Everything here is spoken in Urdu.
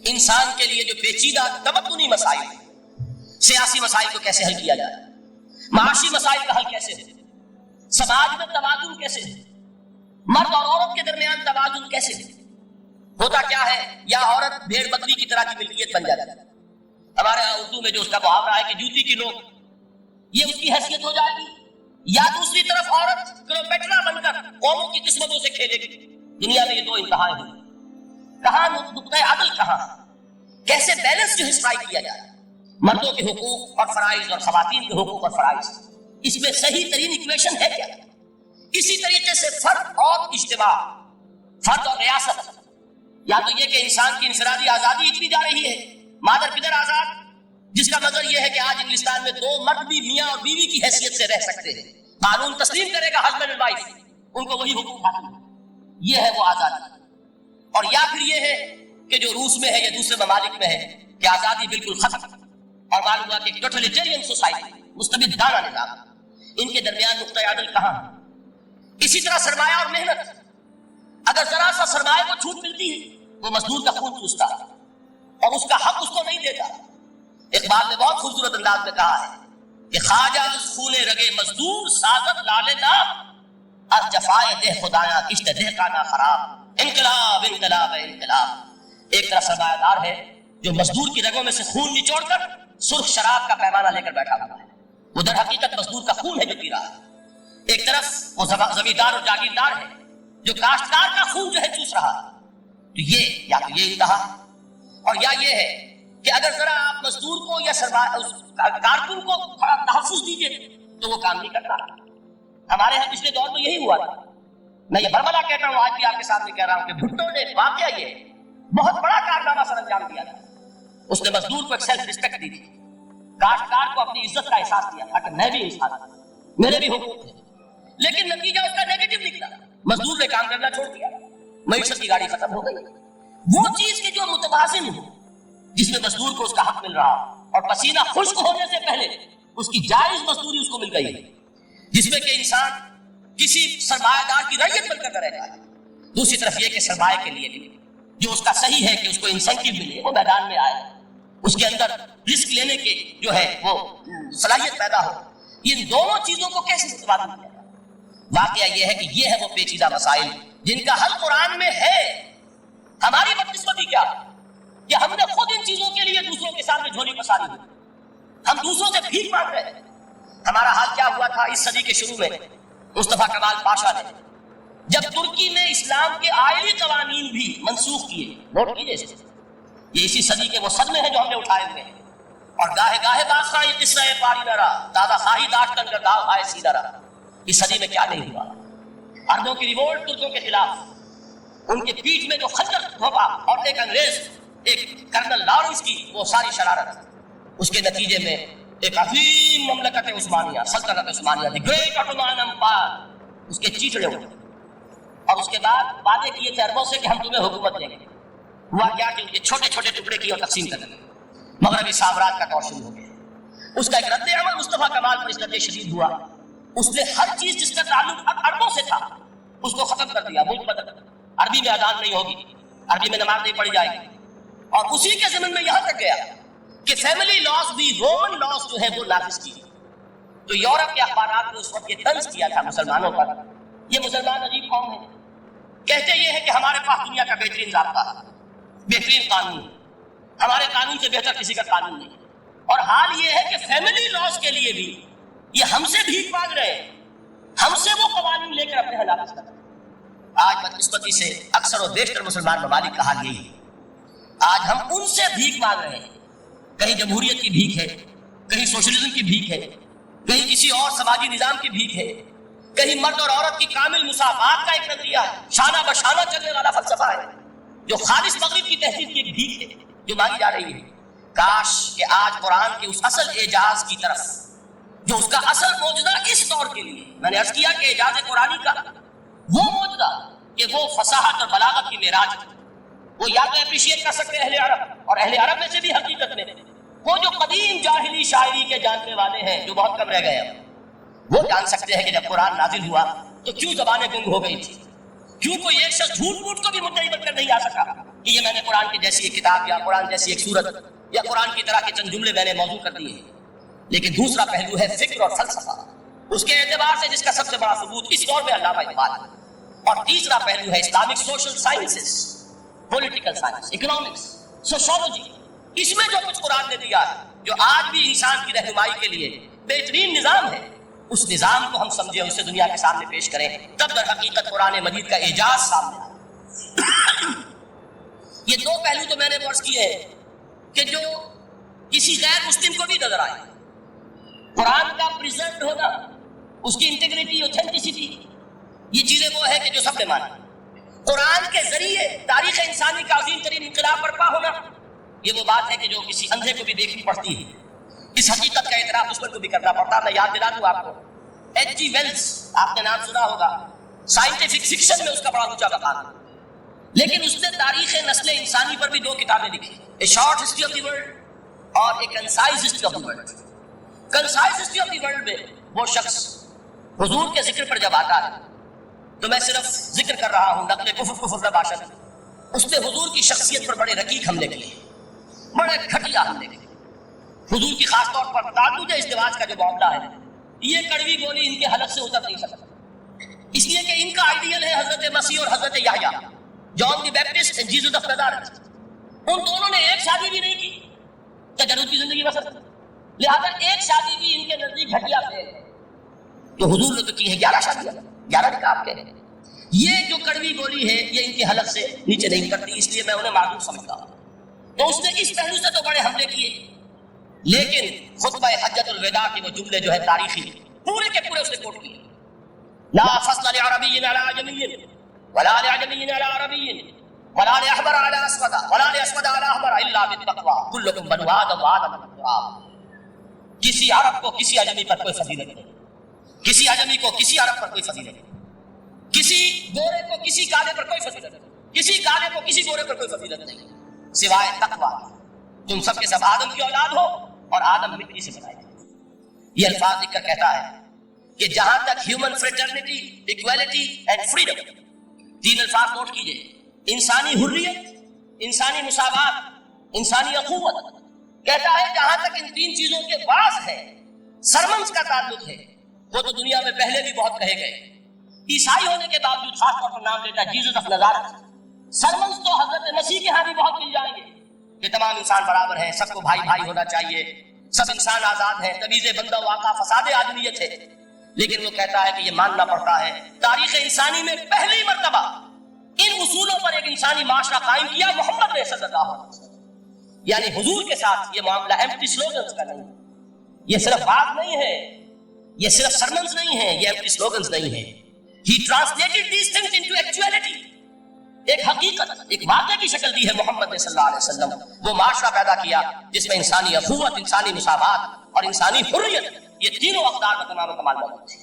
انسان کے لیے جو پیچیدہ تمدنی مسائل، سیاسی مسائل کو کیسے حل کیا جائے، معاشی مسائل کا حل کیسے ہو، سماج میں توازن کیسے ہو، مرد اور عورت کے درمیان توازن کیسے ہو۔ ہوتا کیا ہے، یا عورت بھیڑ بکری کی طرح کی ملکیت بن جاتی ہے۔ ہمارے یہاں اردو میں جو اس کا محاورہ ہے کہ جوتی کی نوک، یہ اس کی حیثیت ہو جائے گی، یا دوسری طرف عورت کلوپیٹرا بن کر قوموں کی قسمتوں سے کھیلے گی۔ دنیا میں یہ دو انتہائیں ہیں، کہاں نقطۂ عدل، کہاں کیسے بیلنس جو ہے اسٹرائک کیا جائے، مردوں کے حقوق اور فرائض اور خواتین کے حقوق اور فرائض، اس میں صحیح ترین ایکویشن ہے کیا؟ اسی طریقے سے فرد اور اجتماع، فرد اور ریاست، یا تو یہ کہ انسان کی انفرادی آزادی اتنی جا رہی ہے، مادر پدر آزاد، جس کا مطلب یہ ہے کہ آج انگلستان میں دو مرد بھی میاں اور بیوی کی حیثیت سے رہ سکتے ہیں، قانون تسلیم کرے گا ہسبینڈ اینڈ وائف، ان کو وہی حقوق حاصل ہے، یہ ہے وہ آزادی۔ اور یا پھر یہ ہے کہ جو روس میں ہے یا دوسرے ممالک میں ہے کہ آزادی بالکل ختم، اور معلوم ہوا کہ ٹوٹلیٹیرین سوسائٹی، مستبدانہ نظام، ان کے درمیان نقطۂ عدل کہاں ہے؟ اسی طرح سرمایہ اور محنت، اگر ذرا سا سرمایہ کو چھوٹ ملتی ہے وہ مزدور کا خون چوستا ہے اور اس کا حق اس کو نہیں دیتا۔ اقبال نے بہت خوبصورت انداز میں کہا ہے کہ خواجہ از خون رگے مزدور سازد لال ناب، از جفائے دہ خدایا کشت دہ کا نا خراب، انقلاب انقلاب انقلاب۔ ایک طرف سرمایہ دار ہے جو مزدور کی رگوں میں سے خون نچوڑ کر سرخ شراب کا پیمانہ لے کر بیٹھا ہوا ہے، وہ در حقیقت مزدور کا خون ہے جو پی رہا ہے۔ ایک طرف وہ زمیندار اور جاگیردار ہے جو کاشتکار کا خون جو ہے چوس رہا ہے۔ تو یہ یا تو یہ انتہا، اور یا یہ ہے کہ اگر ذرا آپ مزدور کو یا کارکن کو تھوڑا تحفظ دیجیے تو وہ کام نہیں کرتا۔ ہمارے ہاں پچھلے دور میں یہی ہوا تھا، میں یہ برملا کہتا ہوں، آج بھی آپ کے سامنے کہہ رہا ہوں کہ بھٹو نے واقعہ یہ بہت بڑا کارنامہ سر انجام دیا تھا۔ اس نے مزدور کو ایک سیلف رسپیکٹ دی تھی، کاشتکار کو اپنی عزت کا احساس دیا تھا کہ میں بھی انسان ہوں، میرے بھی حقوق ہیں، لیکن نتیجہ اس کا نیگیٹو نکلا، مزدور نے کام کرنا چھوڑ دیا، معیشت کی گاڑی ختم ہو گئی۔ وہ چیز کہ جو متوازن ہو، جس میں مزدور کو اس کا حق مل رہا اور پسینہ خشک ہونے سے پہلے اس کی جائز مزدوری اس کو مل گئی ہے، جس میں کہ انسان کسی سرمایہ دار کی رعیت بن کر رہتا ہے۔ دوسری طرف یہ کہ سرمایہ کے لیے بھی جو اس کا صحیح ہے کہ اس کو انسینٹیو ملے، وہ میدان میں آئے، اس کے اندر رسک لینے کے جو ہے وہ صلاحیت پیدا ہو۔ ان دونوں چیزوں کو کیسے متوازن کیا جائے؟ واقعہ یہ ہے کہ یہ ہے وہ پیچیدہ مسائل جن کا حل قرآن میں ہے۔ ہماری بدقسمتی کیا کہ ہم نے خود ان چیزوں کے لیے دوسروں کے سامنے جھولی پساری ہوئی، ہم دوسروں سے بھیک مانگ رہے ہیں۔ ہمارا حال کیا ہوا تھا اس صدی کے شروع میں، مصطفیٰ کمال پاشا نے جب ترکی میں اسلام کے آئلی قوانین بھی منسوخ کیے، نوٹ کیجیے اسے، یہ اسی صدی کے وہ صدمے ہیں جو ہم نے اٹھائے ہوئے ہیں۔ اور گاہے گاہے بادشاہ یہ قصہ پاری نہ رہا، دادا خواہی داٹ کر داغ آئے سیدھا رہا۔ اس صدی میں کیا نہیں ہوا، عربوں کی ریوولٹ ترکوں کے خلاف، ان کے پیٹھ میں جو خنجر گھونپا، اور ایک انگریز، ایک کرنل لارنس کی وہ ساری شرارت، اس کے نتیجے میں ایک عظیم مملکت عثمانیہ، سلطنت عثمانیہ، دی گریٹ عثمان امپائر، اس کے چیچڑے ہوئے، اور اس کے بعد وعدے کیے تھے عربوں سے کہ ہم تمہیں حکومت دیں گے۔ ہوا کیا کہ ان کے چھوٹے چھوٹے ٹکڑے کیے اور تقسیم کر دیں، مغربی سامراج کا دور شروع ہو گیا۔ اس کا ایک رد عمل مصطفیٰ کمال پر اس قدر شدید ہوا، اس نے ہر چیز جس کا تعلق عربوں سے تھا اس کو ختم کر دیا، ملک بدل، عربی میں اذان نہیں ہوگی، عربی میں نماز نہیں پڑھی جائے گی، اور اسی کے ضمن میں یہاں تک گیا کہ فیملی لاز بھی، رومن لاز جو ہے وہ نافذ کی۔ تو یورپ کے اخبارات نے اس وقت یہ طنز کیا تھا مسلمانوں پر، یہ مسلمان عجیب قوم ہے، کہتے یہ ہے کہ ہمارے پاس دنیا کا بہترین ضابطہ ہے، بہترین قانون، ہمارے قانون سے بہتر کسی کا قانون نہیں، اور حال یہ ہے کہ فیملی لاز کے لیے بھی یہ ہم سے بھیک مانگ رہے ہیں، ہم سے وہ قوانین لے کر اپنے ہلاک کرتے ہیں۔ آج بدقسمتی سے اکثر و بیشتر مسلمان ممالک کا حال یہی ہے، آج ہم ان سے بھیک مانگ رہے ہیں، کہیں جمہوریت کی بھیک ہے، کہیں سوشلزم کی بھیک ہے، کہیں کسی اور سماجی نظام کی بھیک ہے، کہیں مرد اور عورت کی کامل مساوات کا ایک نظریہ ہے، شانہ بشانہ چلنے والا فلسفہ ہے، جو خالص مغرب کی تہذیب کی ایک بھیک ہے جو مانگی جا رہی ہے۔ کاش کہ آج قرآن کے اس اصل اعجاز کی طرف، جو اس کا اصل موجودہ اس دور کے لیے، میں نے عرض کیا کہ اعجاز قرآنی کا وہ موجودہ کہ وہ فصاحت اور بلاغت کی معراج ہے، وہ یا تو اپریشیٹ کر سکتے اہل عرب، اور اہل عرب میں سے بھی حقیقت میں وہ جو قدیم جاہلی شاعری کے جاننے والے ہیں جو بہت کم رہ گئے ہیں، وہ جان سکتے ہیں کہ جب قرآن نازل ہوا تو کیوں زبانیں گنگ ہو گئی تھی، کیوں کوئی ایک شخص جھوٹ موٹ کو بھی مدعی بن کر نہیں آ سکا، کہ یہ میں نے قرآن کی جیسی ایک کتاب یا قرآن جیسی ایک سورت یا قرآن کی طرح کے چند جملے میں نے موضوع کر دیے ہیں، لیکن دوسرا پہلو ہے فکر اور فلسفہ، اس کے اعتبار سے جس کا سب سے بڑا ثبوت اس دور میں علامہ اقبال ہے، اور تیسرا پہلو ہے Islamic social sciences, political science, economics, sociology, اس میں جو کچھ قرآن نے دیا ہے جو آج بھی انسان کی رہنمائی کے لیے بہترین نظام ہے، اس نظام کو ہم سمجھیں، اسے دنیا کے سامنے پیش کریں، تب در حقیقت قرآن مجید کا اعجاز سامنے آئے۔ یہ دو پہلو تو میں نے عرض کیے ہیں کہ جو کسی غیر مسلم کو بھی نظر آئے، قرآن کا پریزروڈ ہونا، اس کی انٹیگریٹی، اوتھینٹسٹی، یہ چیزیں وہ ہے کہ جو سب نے مانی۔ قرآن کے ذریعے تاریخ انسانی کا عظیم ترین انقلاب برپا ہونا، یہ وہ بات ہے کہ جو کسی اندھے کو بھی دیکھنی پڑتی ہے، اس حقیقت کا اعتراف دشمن کو بھی کرنا پڑتا۔ میں یاد دلا دوں آپ کو، ایچ جی ویلز، آپ نے نام سنا ہوگا، سائنٹیفک فکشن میں اس کا بڑا اونچا مقام ہے، لیکن اس نے تاریخ نسل انسانی پر بھی دو کتابیں لکھی، a short history of the world اور a concise history of the world. Concise history of the world میں وہ شخص حضور کے ذکر پر جب آتا ہے تو میں صرف ذکر کر رہا ہوں، نقل کفر باشد، اس نے حضور کی شخصیت پر بڑے رقیق حملے کیے، بڑے گھٹیا حملے کیے۔ حضور کی خاص طور پر تعدد ازدواج کا جو معاملہ ہے، یہ کڑوی گولی ان کے حلق سے اتر نہیں سکتا، اس لیے کہ ان کا آئیڈیل ہے حضرت مسیح اور حضرت یحییٰ، جان دی بیپٹسٹ اینڈ جیسس آف نازارeth۔ ان دونوں نے ایک شادی بھی نہیں کی، تجرد کی زندگی بسر، لہذا ایک شادی بھی ان کے نزدیک گھٹیا فعل ہے۔ تو حضور نے تو کی ہے 11 شادیاں، 11 نکاح کے ہیں۔ یہ جو کڑوی گولی ہے یہ ان کے حلق سے نیچے نہیں کرتی، اس لیے میں انہیں معذور سمجھتا ہوں۔ تو اس نے اس پہلو سے تو بڑے حملے کیے، لیکن خطبہ حجۃ الوداع کے وہ جملے جو ہے تاریخی، پورے کے پورے اس نے کوٹ کیے، لا فصل لعربی علی عجمی ولا لعجمی علی عربی ولا لاحمر علی اسود ولا لاسود علی احمر الا بالتقوى كلكم بنو آدم وآدم من تراب۔ کسی عرب کو کسی عجمی پر کوئی فضیلت نہیں، کسی عجمی کو کسی عرب پر کوئی فضیلت نہیں، کسی گورے کو کسی کالے پر کوئی فضیلت نہیں، کسی کالے کو کسی گورے پر کوئی فضیلت نہیں سوائے تقویٰ۔ تم سب کے سب آدم کی اولاد ہو اور آدم مٹی سے بنائے گئے۔ یہ الفاظ لکھ کر کہتا ہے کہ جہاں تک human fraternity, equality and freedom, تین الفاظ نوٹ کیجئے، انسانی حریت، انسانی مساوات، انسانی اخوت، کہتا ہے جہاں تک ان تین چیزوں کے بعض ہے، سرمنس کا تعلق ہے، وہ تو دنیا میں پہلے بھی بہت کہے گئے۔ عیسائی ہونے کے باوجود خاص طور پر نام لیتا جیسس آف نازارeth۔ سرمنس تو حضرت مسیح کے ہاں بھی بہت مل جائیں گے کہ تمام انسان برابر ہیں، سب کو بھائی بھائی ہونا چاہیے، سب انسان آزاد ہیں، تمیز بندہ و آقا فساد آدمیت ہے۔ لیکن وہ کہتا ہے کہ یہ ماننا پڑتا ہے تاریخ انسانی میں پہلی مرتبہ ان اصولوں پر ایک انسانی معاشرہ قائم کیا محمد نے صلی اللہ علیہ وسلم۔ یعنی حضور کے ساتھ یہ معاملہ ایمپٹی سلوگنز کا نہیں، یہ صرف بات نہیں ہے، یہ صرف سرمنز نہیں ہے، یہ ایمپٹی سلوگنز نہیں ہے۔ He translated these things into actuality۔ ایک حقیقت، ایک واقعے کی شکل دی ہے محمد نے صلی اللہ علیہ وسلم۔ وہ معاشرہ پیدا کیا جس میں انسانی اخوت، انسانی مساوات اور انسانی حریت، یہ تینوں اقدار کا تمام کمال موجود تھی۔